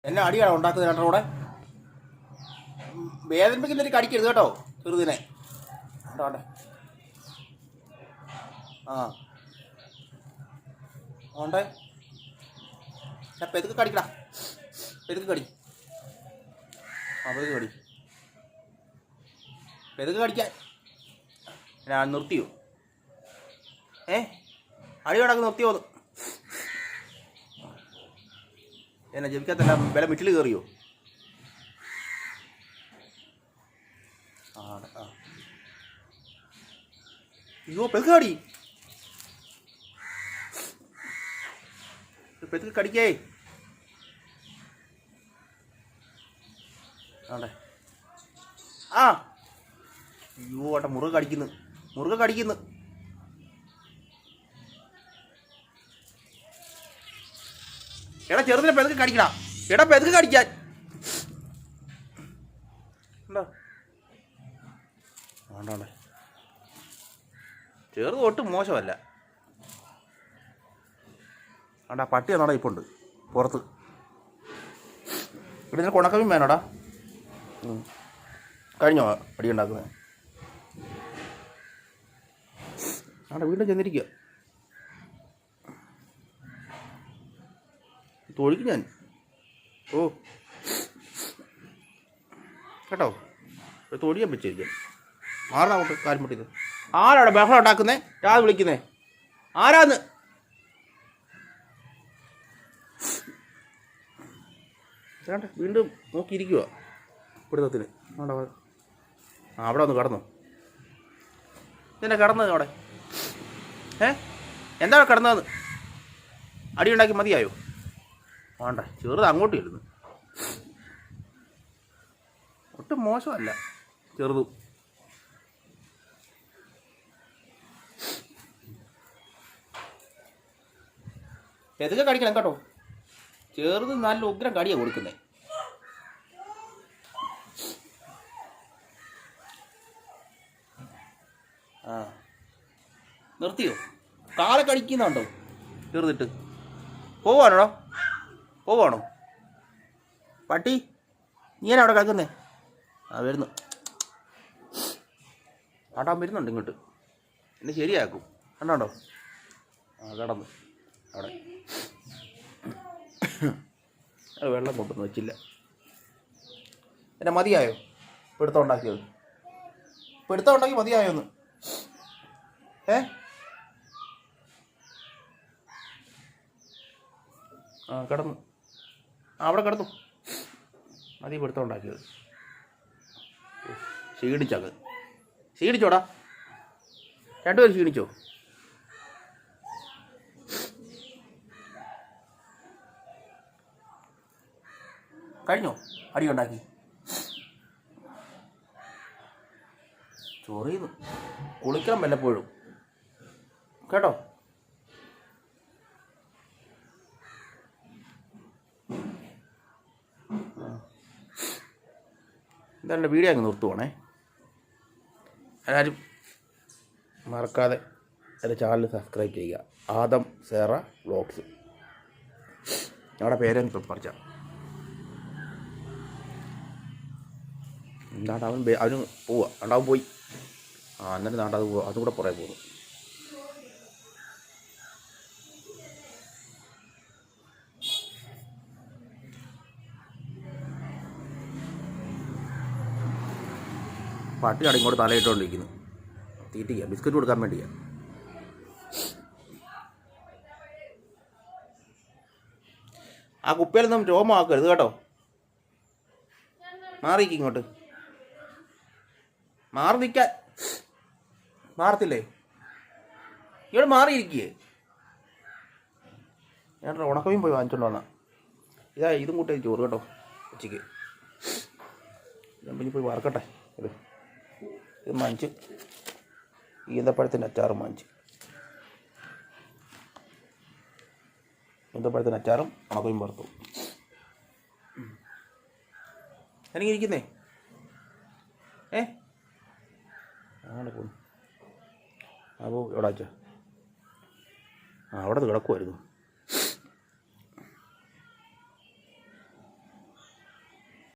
എന്നെ അടിയാണോ ഉണ്ടാക്കുന്നത് രണ്ടോ കൂടെ? വേദനിപ്പിക്കുന്നൊരു കടിക്കരുത് കേട്ടോ ചെറുതിനെ. ഉണ്ടോട്ടെ. ആ ഉണ്ടേ. പെതുക്കെ കടിക്കടാ, പെതുക്കെ കടി. ആ പെതുക്കെ കടി, പെതുക്കെ കടിക്കാൻ. ഞാൻ നിർത്തിയോ? അടി കണക്ക് നിർത്തിയോ? എന്നെ ജപിക്കാത്തല്ല വില മിറ്റിൽ കയറിയോ? ആ അയ്യോ പെതുക്കെ കടി, പെതുക്കെ കടിക്കേ. ആണ്ടെ ആ അയ്യോ ഏട്ടാ മുറുകെ കടിക്കുന്നു, മുറുകെ കടിക്കുന്നു. എടാ ചെറുതിനെ പെതുക്കെ കടിക്കടാ, എടാ പെതുക്കെ കടിക്കാൻ. ഉണ്ടോ വേണ്ടേ? ചെറുത് ഒട്ടും മോശമല്ല. ആണ്ടാ പട്ടി എന്നാടാ ഇപ്പോൾ ഉണ്ട് പുറത്ത്. ഇവിടെ നിനക്ക് ഉണക്കമീൻ വേണോടാ? കഴിഞ്ഞോ അടി ഉണ്ടാക്കുന്നത്? ആണ്ടാ വീണ്ടും ചെന്നിരിക്കുക. തൊഴിക്കും ഞാൻ. ഓ കേട്ടോ, തൊഴിയാൻ വെച്ചിരിക്കാം. ആരാ അങ്ങോട്ട് കാര്യം പൊട്ടിയത്? ആരാടെ ബഹളം ഉണ്ടാക്കുന്നേ? രാവിലെ വിളിക്കുന്നേ ആരാന്ന്? വേണ്ട വീണ്ടും നോക്കിയിരിക്കുക പിടുത്തത്തിന്. അവിടെ ഒന്ന് കിടന്നു. ഇതെന്നെ കിടന്നത് അവിടെ? എന്താണ് കിടന്നതെന്ന്? അടി ഉണ്ടാക്കി മതിയായോ? വേണ്ട ചെറുത് അങ്ങോട്ട് ഇരുന്നു. ഒട്ടും മോശമല്ല ചെറുതും. പെതുക്കെ കടിക്കണം കേട്ടോ. ചെറുത് നല്ല ഉഗ്രം കടിയാണ് കൊടുക്കുന്നത്. ആ നിർത്തിയോ? കാലെ കടിക്കുന്നുണ്ടോ ചെറുതിട്ട്? പോവാണോ? പോവാണോ പട്ടി? നീ അവിടെ കിടക്കുന്നേ? ആ വരുന്നു. ആട്ടാൻ വരുന്നുണ്ട് ഇങ്ങോട്ട്. എന്നെ ശരിയാക്കും. കണ്ടോ? ആ കിടന്നു അവിടെ. വെള്ളം കൊണ്ടുവന്ന് വെച്ചില്ല. എന്നെ മതിയായോ പിടുത്തം ഉണ്ടാക്കിയത്? പിടുത്തം ഉണ്ടാക്കി മതിയായോ ഒന്ന്? ആ കിടന്നു. അവിടെ കിടന്നു. മതി പിടുത്തം ഉണ്ടാക്കിയത്. ക്ഷീണിച്ചത്. ക്ഷീണിച്ചോടാ? രണ്ടുപേരും ക്ഷീണിച്ചോ? കഴിഞ്ഞോ അടി ഉണ്ടാക്കി? ചൊറിയുന്നു. കുളിക്കണം വല്ലപ്പോഴും കേട്ടോ. എന്തായാലും വീഡിയോ അങ്ങ് നിർത്തുവാണേ. എല്ലാവരും മറക്കാതെ എൻ്റെ ചാനൽ സബ്സ്ക്രൈബ് ചെയ്യുക. ആദം സേറ വ്ളോഗ്സ്. ഞങ്ങളുടെ പേരെന്ന് പറിച്ച എന്താണ്ട് അവന് പോവുക. രണ്ടാവും പോയി. ആ എന്നിട്ട് നാട്ടത് പോവുക. അതും കൂടെ പുറകെ പോകുന്നു. പട്ടിയാണ് ഇങ്ങോട്ട് തലയിട്ടുകൊണ്ടിരിക്കുന്നു. തീറ്റിക്കുക, ബിസ്ക്കറ്റ് കൊടുക്കാൻ വേണ്ടിയാണ്. ആ കുപ്പിയിലൊന്നും രോമമാക്കരുത് കേട്ടോ. മാറിക്ക് ഇങ്ങോട്ട്. മാറി നിൽക്കാൻ. മാറത്തില്ലേ? ഇവിടെ മാറിയിരിക്കേ. ഞാൻ ഉണക്കമീൻ പോയി വാങ്ങിച്ചോണ്ട് വന്ന. ഇതാ ഇതും കൂട്ടി ചോറ് കേട്ടോ ഉച്ചയ്ക്ക്. ഞാൻ പിന്നെ പോയി വറക്കട്ടെ. ഇത് വാങ്ങിച്ച് ഈന്തപ്പഴത്തിൻ്റെ അച്ചാറും വാങ്ങിച്ച്. ഈന്തപ്പഴത്തിൻ്റെ അച്ചാറും ഉണക്കമീൻ വറുത്തു. എനിക്കിരിക്കുന്നേ അങ്ങനെ പോകുന്നു. അപ്പോൾ എവിടെ വെച്ചാൽ അവിടെ കിടക്കുമായിരുന്നു.